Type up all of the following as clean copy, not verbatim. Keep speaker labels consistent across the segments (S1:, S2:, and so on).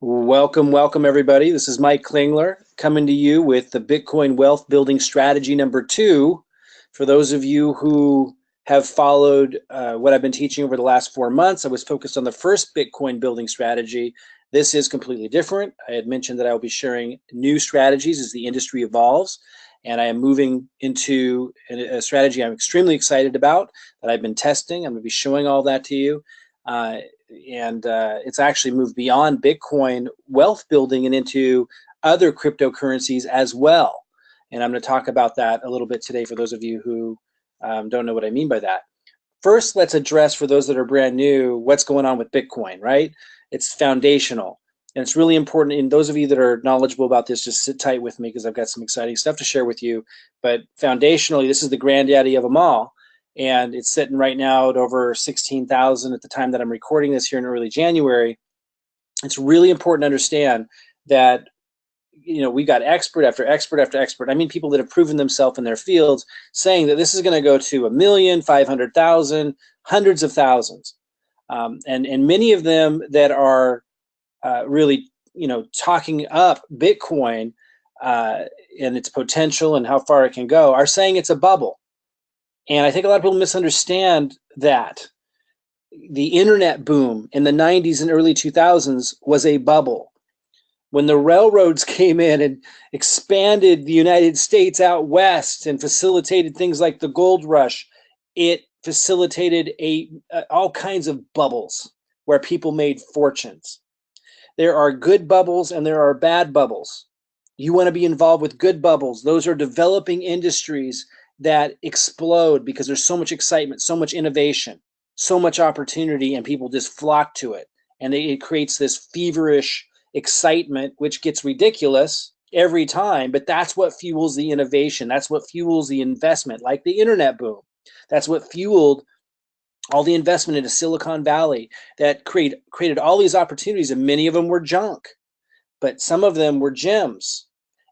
S1: Welcome everybody. This is Mike Klingler coming to you with the Bitcoin Wealth Building Strategy number 2. For those of you who have followed what I've been teaching over the last 4 months, I was focused on the first Bitcoin building strategy. This is completely different. I had mentioned that I will be sharing new strategies as the industry evolves, and I am moving into a strategy I'm extremely excited about that I've been testing. I'm going to be showing all that to you. It's actually moved beyond Bitcoin wealth building and into other cryptocurrencies as well. And I'm going to talk about that a little bit today for those of you who don't know what I mean by that. First, let's address, for those that are brand new, what's going on with Bitcoin, right? It's foundational. And it's really important. And those of you that are knowledgeable about this, just sit tight with me because I've got some exciting stuff to share with you. But foundationally, this is the granddaddy of them all. And it's sitting right now at over 16,000 at the time that I'm recording this here in early January. It's really important to understand that we got expert after expert after expert. I mean, people that have proven themselves in their fields saying that this is going to go to 1,000,000, 500,000, hundreds of thousands. And many of them that are really, talking up Bitcoin and its potential and how far it can go are saying it's a bubble. And I think a lot of people misunderstand that. The internet boom in the 90s and early 2000s was a bubble. When the railroads came in and expanded the United States out west and facilitated things like the gold rush, it facilitated all kinds of bubbles where people made fortunes. There are good bubbles and there are bad bubbles. You want to be involved with good bubbles. Those are developing industries that explode because there's so much excitement, so much innovation, so much opportunity, and people just flock to it. And it creates this feverish excitement, which gets ridiculous every time, but that's what fuels the innovation. That's what fuels the investment, like the internet boom. That's what fueled all the investment into Silicon Valley that created all these opportunities, and many of them were junk, but some of them were gems.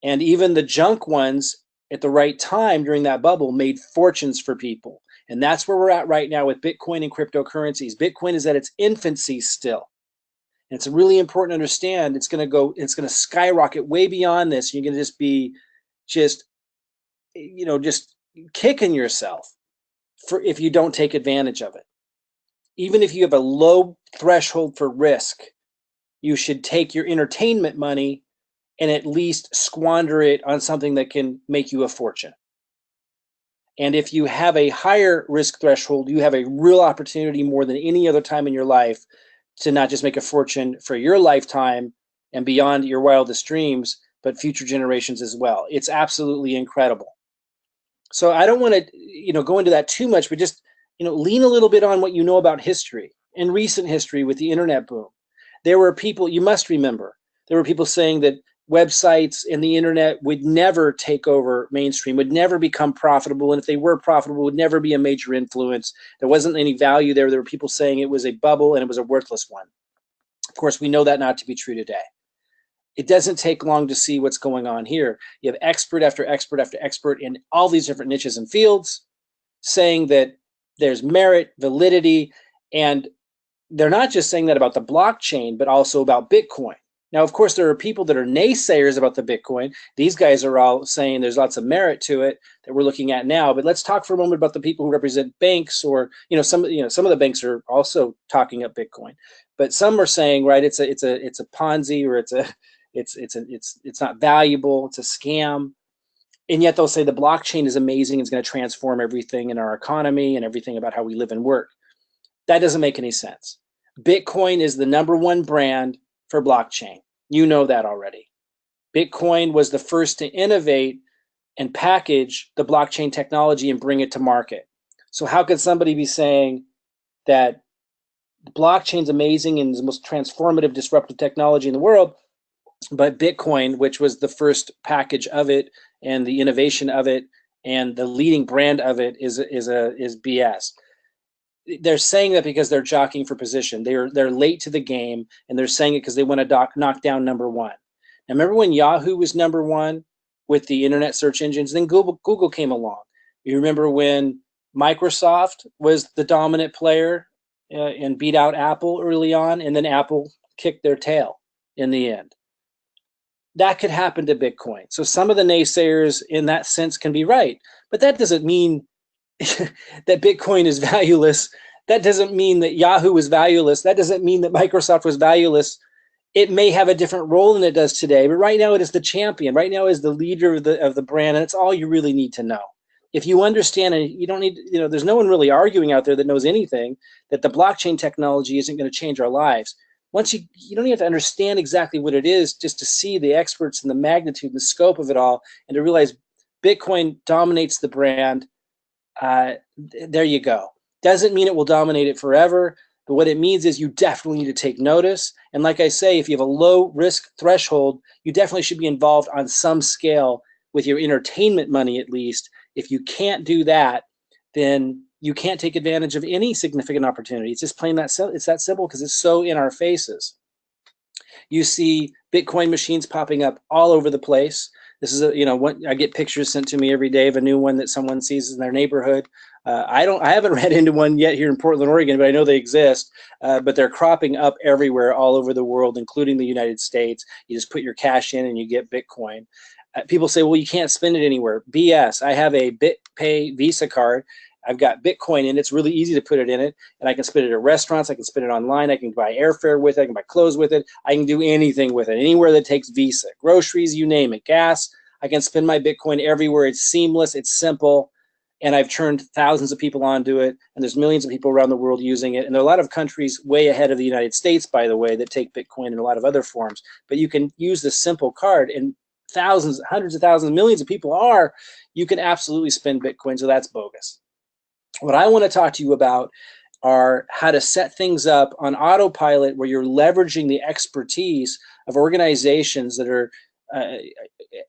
S1: And even the junk ones at the right time during that bubble made fortunes for people. And that's where we're at right now with Bitcoin and cryptocurrencies. Bitcoin is at its infancy still. And it's really important to understand it's going to skyrocket way beyond this. You're going to just be just kicking yourself if you don't take advantage of it. Even if you have a low threshold for risk, you should take your entertainment money and at least squander it on something that can make you a fortune. And if you have a higher risk threshold, you have a real opportunity more than any other time in your life to not just make a fortune for your lifetime and beyond your wildest dreams, but future generations as well. It's absolutely incredible. So I don't want to, go into that too much, but just, lean a little bit on what you know about history and recent history with the internet boom. There were people, you must remember, there were people saying that websites and the internet would never take over mainstream, would never become profitable. And if they were profitable, would never be a major influence. There wasn't any value there. There were people saying it was a bubble and it was a worthless one. Of course, we know that not to be true today. It doesn't take long to see what's going on here. You have expert after expert after expert in all these different niches and fields saying that there's merit, validity, and they're not just saying that about the blockchain, but also about Bitcoin. Now, of course, there are people that are naysayers about the Bitcoin. These guys are all saying there's lots of merit to it that we're looking at now. But let's talk for a moment about the people who represent banks, or some of the banks are also talking up Bitcoin. But some are saying, right, it's a Ponzi, or it's not valuable, it's a scam. And yet they'll say the blockchain is amazing, it's going to transform everything in our economy and everything about how we live and work. That doesn't make any sense. Bitcoin is the #1 brand for blockchain. You know that already. Bitcoin was the first to innovate and package the blockchain technology and bring it to market. So how could somebody be saying that blockchain's amazing and is the most transformative, disruptive technology in the world, but Bitcoin, which was the first package of it and the innovation of it and the leading brand of it, is BS? They're saying that because they're jockeying for position. They're late to the game, and they're saying it because they want to knock down #1. Now, remember when Yahoo was #1 with the internet search engines? Then Google came along. You remember when Microsoft was the dominant player and beat out Apple early on, and then Apple kicked their tail. in the end. That could happen to Bitcoin. So some of the naysayers in that sense can be right, but that doesn't mean that Bitcoin is valueless. That doesn't mean that Yahoo is valueless. That doesn't mean that Microsoft was valueless. It may have a different role than it does today, but right now it is the champion. Right now it is the leader of the brand, and it's all you really need to know. If you understand, and you don't need, there's no one really arguing out there that knows anything that the blockchain technology isn't going to change our lives. Once you don't even have to understand exactly what it is, just to see the experts and the magnitude and the scope of it all, and to realize Bitcoin dominates the brand. There you go. Doesn't mean it will dominate it forever, but what it means is you definitely need to take notice. And like I say, if you have a low risk threshold, you definitely should be involved on some scale with your entertainment money, at least. If you can't do that, then you can't take advantage of any significant opportunity. It's just plain that it's that simple, because it's so in our faces. You see Bitcoin machines popping up all over the place. This is I get pictures sent to me every day of a new one that someone sees in their neighborhood. I haven't ran into one yet here in Portland, Oregon, but I know they exist. But they're cropping up everywhere, all over the world, including the United States. You just put your cash in and you get Bitcoin. People say, well, you can't spend it anywhere. BS. I have a BitPay Visa card. I've got Bitcoin in it. It's really easy to put it in it, and I can spend it at restaurants. I can spend it online. I can buy airfare with it. I can buy clothes with it. I can do anything with it, anywhere that takes Visa. Groceries, you name it. Gas. I can spend my Bitcoin everywhere. It's seamless. It's simple, and I've turned thousands of people onto it, and there's millions of people around the world using it. And there are a lot of countries way ahead of the United States, by the way, that take Bitcoin in a lot of other forms. But you can use this simple card, and thousands, hundreds of thousands, millions of people are. You can absolutely spend Bitcoin, so that's bogus. What I want to talk to you about are how to set things up on autopilot, where you're leveraging the expertise of organizations that are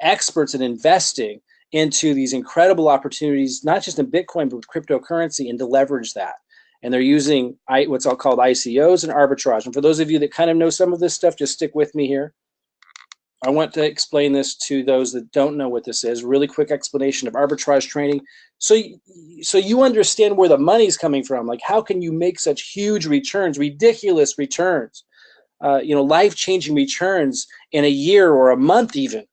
S1: experts in investing into these incredible opportunities, not just in Bitcoin, but with cryptocurrency, and to leverage that. And they're using what's all called ICOs and arbitrage. And for those of you that kind of know some of this stuff, just stick with me here. I want to explain this to those that don't know what this is. Really quick explanation of arbitrage trading. So you understand where the money's coming from. Like, how can you make such huge returns, ridiculous returns, life-changing returns in a year or a month even?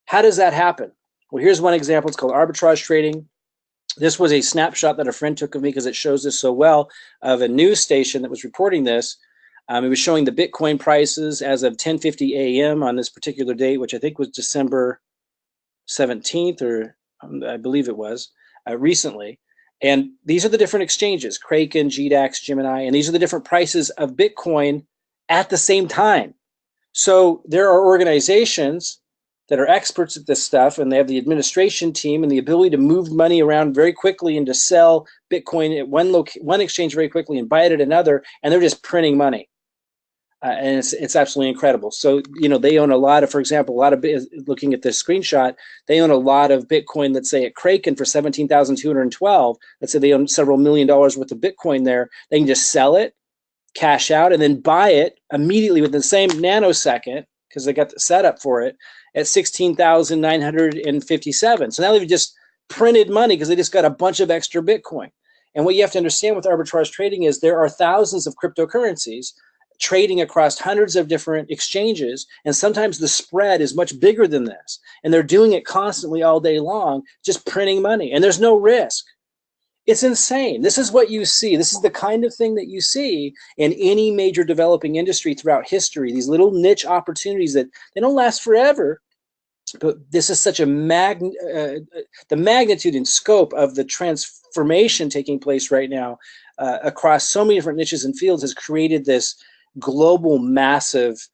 S1: How does that happen? Well, here's one example. It's called arbitrage trading. This was a snapshot that a friend took of me because it shows this so well, of a news station that was reporting this. It was showing the Bitcoin prices as of 10:50 a.m. on this particular date, which I think was December 17th, or I believe it was recently. And these are the different exchanges: Kraken, GDAX, Gemini, and these are the different prices of Bitcoin at the same time. So there are organizations that are experts at this stuff, and they have the administration team and the ability to move money around very quickly and to sell Bitcoin at one exchange very quickly and buy it at another, and they're just printing money. And it's absolutely incredible. So, they own a lot of, for example, looking at this screenshot, they own a lot of Bitcoin, let's say at Kraken for 17,212. Let's say they own several $1 million worth of Bitcoin there. They can just sell it, cash out, and then buy it immediately within the same nanosecond, because they got the setup for it, at 16,957. So now they've just printed money because they just got a bunch of extra Bitcoin. And what you have to understand with arbitrage trading is there are thousands of cryptocurrencies trading across hundreds of different exchanges, and sometimes the spread is much bigger than this, and they're doing it constantly all day long, just printing money, and there's no risk. It's insane. This is what you see. This is the kind of thing that you see in any major developing industry throughout history, these little niche opportunities that they don't last forever, but this is such a the magnitude and scope of the transformation taking place right now across so many different niches and fields has created this global, massive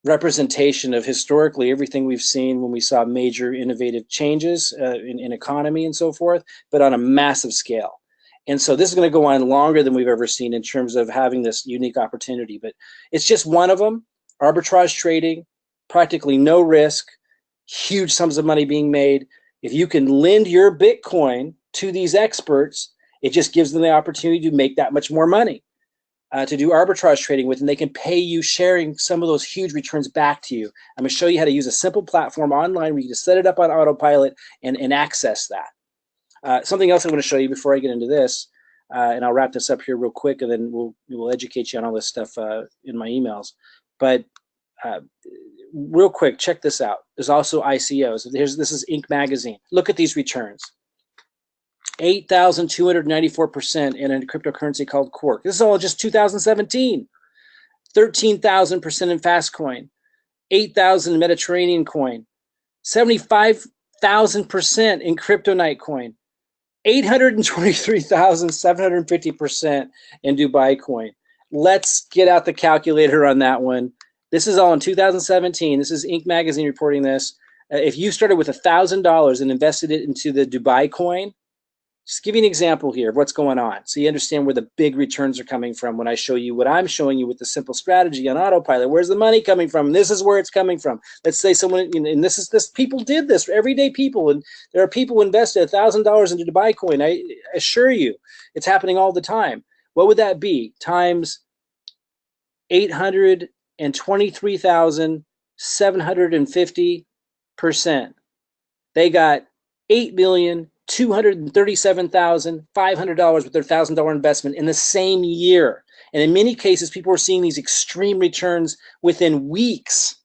S1: representation of historically everything we've seen when we saw major innovative changes in economy and so forth, but on a massive scale. And so this is going to go on longer than we've ever seen in terms of having this unique opportunity. But it's just one of them: arbitrage trading, practically no risk, huge sums of money being made. If you can lend your Bitcoin to these experts, it just gives them the opportunity to make that much more money. To do arbitrage trading with, and they can pay you sharing some of those huge returns back to you. I'm going to show you how to use a simple platform online where you can set it up on autopilot and access that. Something else I'm going to show you before I get into this, and I'll wrap this up here real quick, and then we'll educate you on all this stuff in my emails. But Uh, Real quick, check this out. There's also ICOs. This is Inc. magazine. Look at these returns. 8,294% in a cryptocurrency called Quark. This is all just 2017. 13,000% in Fastcoin. 8,000 in Mediterranean coin. 75,000% in Kryptonite coin. 823,750% in Dubai coin. Let's get out the calculator on that one. This is all in 2017. This is Inc. magazine reporting this. If you started with $1,000 and invested it into the Dubai coin, just give you an example here of what's going on so you understand where the big returns are coming from when I show you what I'm showing you with the simple strategy on autopilot. Where's the money coming from? This is where it's coming from. Let's say someone, and this people did this, everyday people, and there are people who invested $1,000 into Dubai coin. I assure you, it's happening all the time. What would that be? Times 823,750%. They got $8,237,500 with their $1,000 investment in the same year. And in many cases, people are seeing these extreme returns within weeks.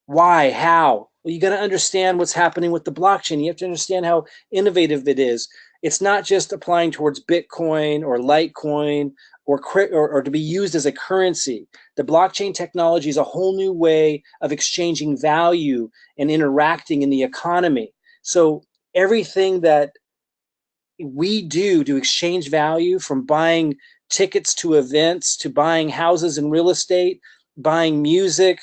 S1: Why? How? Well, you got to understand what's happening with the blockchain. You have to understand how innovative it is. It's not just applying towards Bitcoin or Litecoin or to be used as a currency. The blockchain technology is a whole new way of exchanging value and interacting in the economy. So everything that we do to exchange value, from buying tickets to events, to buying houses and real estate, buying music,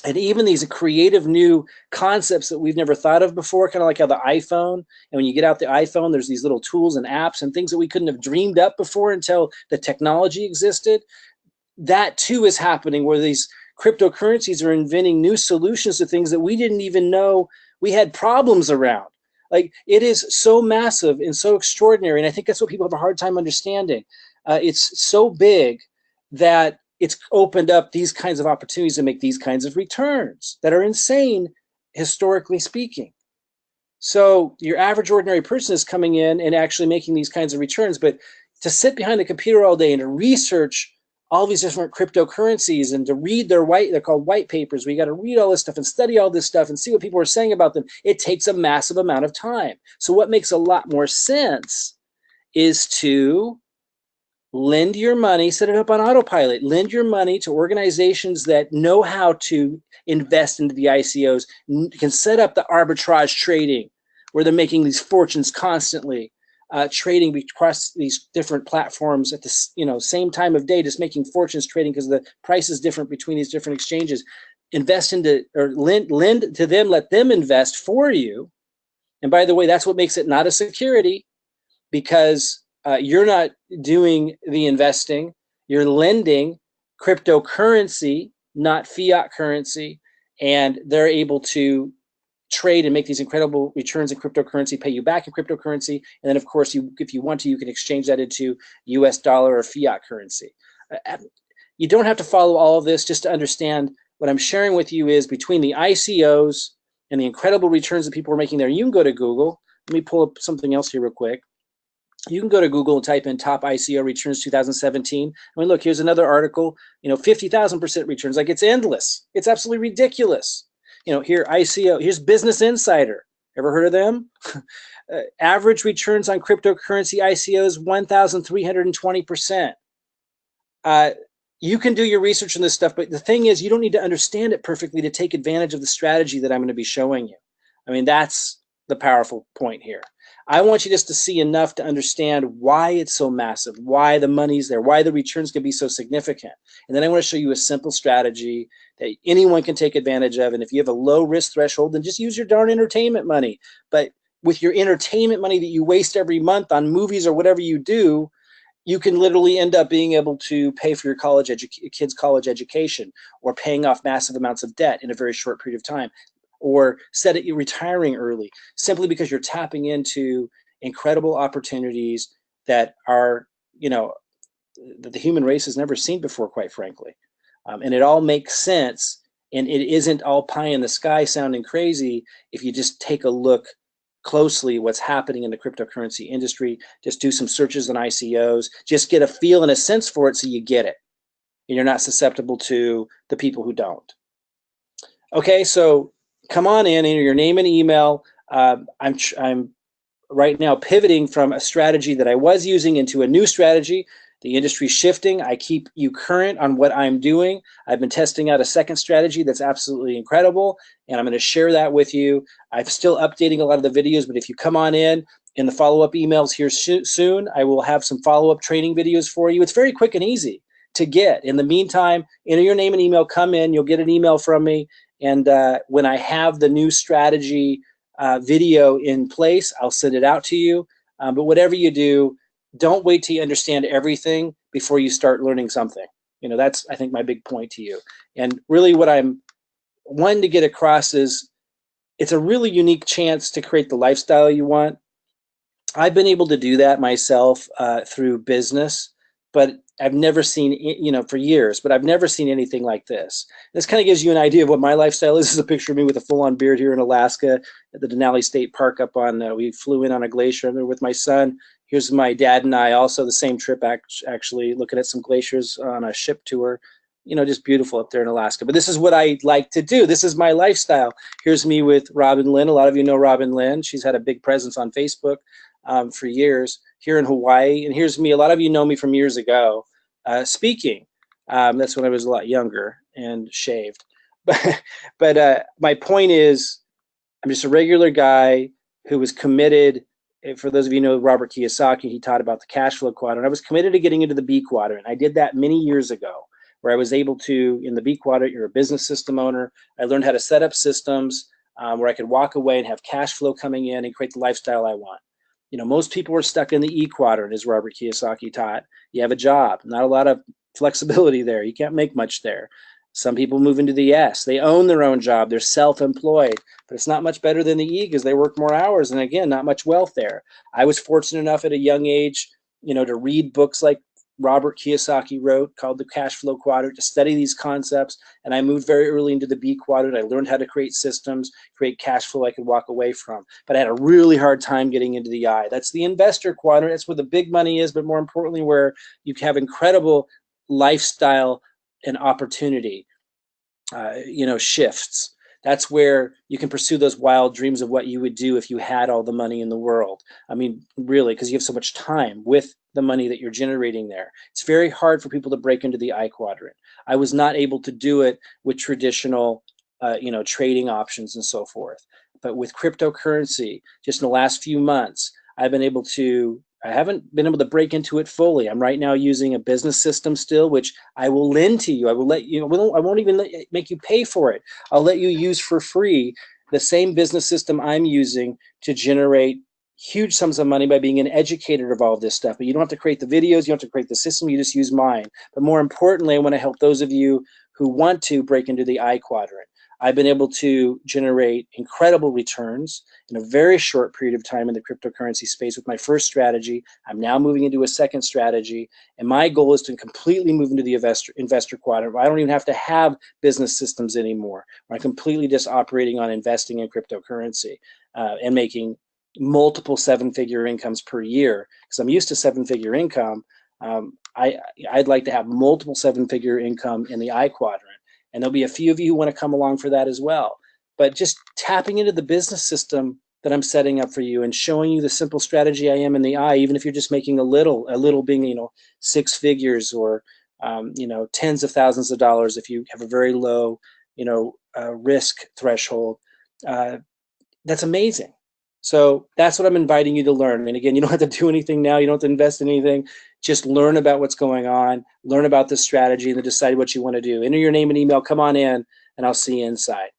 S1: and even these creative new concepts that we've never thought of before, kind of like how the iPhone, and when you get out the iPhone, there's these little tools and apps and things that we couldn't have dreamed up before until the technology existed. That too is happening, where these cryptocurrencies are inventing new solutions to things that we didn't even know we had problems around. Like, it is so massive and so extraordinary, and I think that's what people have a hard time understanding. It's so big that it's opened up these kinds of opportunities to make these kinds of returns that are insane, historically speaking. So your average ordinary person is coming in and actually making these kinds of returns, but to sit behind the computer all day and to research all these different cryptocurrencies and to read they're called white papers. We got to read all this stuff and study all this stuff and see what people are saying about them. It takes a massive amount of time. So what makes a lot more sense is to lend your money, set it up on autopilot, lend your money to organizations that know how to invest into the ICOs, can set up the arbitrage trading where they're making these fortunes constantly. Trading across these different platforms at the same time of day, just making fortunes trading because the price is different between these different exchanges. Invest into, or lend to them, let them invest for you. And by the way, that's what makes it not a security, because you're not doing the investing. You're lending cryptocurrency, not fiat currency, and they're able to trade and make these incredible returns in cryptocurrency, pay you back in cryptocurrency, and then of course, if you want to, you can exchange that into US dollar or fiat currency. You don't have to follow all of this just to understand what I'm sharing with you is between the ICOs and the incredible returns that people are making there. You can go to Google. Let me pull up something else here real quick. You can go to Google and type in top ICO returns 2017. I mean, look, here's another article, 50,000% returns. Like, it's endless. It's absolutely ridiculous. Here, ICO, here's Business Insider. Ever heard of them? Average returns on cryptocurrency ICOs, 1,320%. You can do your research on this stuff, but the thing is, you don't need to understand it perfectly to take advantage of the strategy that I'm going to be showing you. I mean, that's the powerful point here. I want you just to see enough to understand why it's so massive, why the money's there, why the returns can be so significant. And then I want to show you a simple strategy that anyone can take advantage of. And if you have a low risk threshold, then just use your darn entertainment money. But with your entertainment money that you waste every month on movies or whatever you do, you can literally end up being able to pay for your kids' college education, or paying off massive amounts of debt in a very short period of time, or set it retiring early, simply because you're tapping into incredible opportunities that are, that the human race has never seen before, quite frankly. And it all makes sense, and it isn't all pie in the sky sounding crazy if you just take a look closely what's happening in the cryptocurrency industry. Just do some searches on ICOs, just get a feel and a sense for it so you get it. and you're not susceptible to the people who don't. Okay, so come on in, enter your name and email. I'm right now pivoting from a strategy that I was using into a new strategy. The industry's shifting. I keep you current on what I'm doing. I've been testing out a second strategy that's absolutely incredible, and I'm going to share that with you. I'm still updating a lot of the videos, but if you come on in the follow-up emails here soon, I will have some follow-up training videos for you. It's very quick and easy to get. In the meantime, enter your name and email, come in, you'll get an email from me, and when I have the new strategy video in place, I'll send it out to you. But whatever you do, don't wait till you understand everything before you start learning something. You know, that's, I think, my big point to you. And really what I'm wanting to get across is it's a really unique chance to create the lifestyle you want. I've been able to do that myself through business, but I've never seen, you know, for years, but I've never seen anything like this. This kind of gives you an idea of what my lifestyle is. This is a picture of me with a full-on beard here in Alaska at the Denali State Park up on, we flew in on a glacier with my son. Here's my dad and I, also the same trip, actually looking at some glaciers on a ship tour. You know, just beautiful up there in Alaska. But this is what I like to do. This is my lifestyle. Here's me with Robin Lynn. A lot of you know Robin Lynn. She's had a big presence on Facebook for years here in Hawaii. And here's me. A lot of you know me from years ago speaking. That's when I was a lot younger and shaved. But my point is, I'm just a regular guy who was committed. For those of you who know Robert Kiyosaki, he taught about the cash flow quadrant. I was committed to getting into the B quadrant. I did that many years ago, where I was able to, in the B quadrant, you're a business system owner. I learned how to set up systems where I could walk away and have cash flow coming in and create the lifestyle I want. You know, most people are stuck in the E quadrant, as Robert Kiyosaki taught. You have a job, not a lot of flexibility there. You can't make much there. Some people move into the S. They own their own job. They're self-employed, but it's not much better than the E because they work more hours. And again, not much wealth there. I was fortunate enough at a young age, you know, to read books like Robert Kiyosaki wrote called The Cash Flow Quadrant, to study these concepts. And I moved very early into the B quadrant. I learned how to create systems, create cash flow I could walk away from. But I had a really hard time getting into the I. That's the investor quadrant. That's where the big money is, but more importantly, where you have incredible lifestyle and opportunity, you know, shifts. That's where you can pursue those wild dreams of what you would do if you had all the money in the world. I mean, really, because you have so much time with the money that you're generating there. It's very hard for people to break into the I quadrant. I was not able to do it with traditional, you know, trading options and so forth. But with cryptocurrency, just in the last few months, I've been able to, I haven't been able to break into it fully. I'm right now using a business system still, which I will lend to you. I will let you, I won't even make you pay for it. I'll let you use for free the same business system I'm using to generate huge sums of money by being an educator of all this stuff. But you don't have to create the videos, you don't have to create the system, you just use mine. But more importantly, I want to help those of you who want to break into the I quadrant. I've been able to generate incredible returns in a very short period of time in the cryptocurrency space with my first strategy. I'm now moving into a second strategy, and my goal is to completely move into the investor quadrant, where I don't even have to have business systems anymore, where I'm completely just operating on investing in cryptocurrency and making multiple seven-figure incomes per year. Because I'm used to seven-figure income, I'd like to have multiple seven-figure income in the I quadrant. And there'll be a few of you who want to come along for that as well. But just tapping into the business system that I'm setting up for you and showing you the simple strategy I am in the I, even if you're just making a little being, you know, six figures or, you know, tens of thousands of dollars if you have a very low, you know, risk threshold. That's amazing. So that's what I'm inviting you to learn. And again, you don't have to do anything now. You don't have to invest in anything. Just learn about what's going on, learn about this strategy, and then decide what you want to do. Enter your name and email, come on in, and I'll see you inside.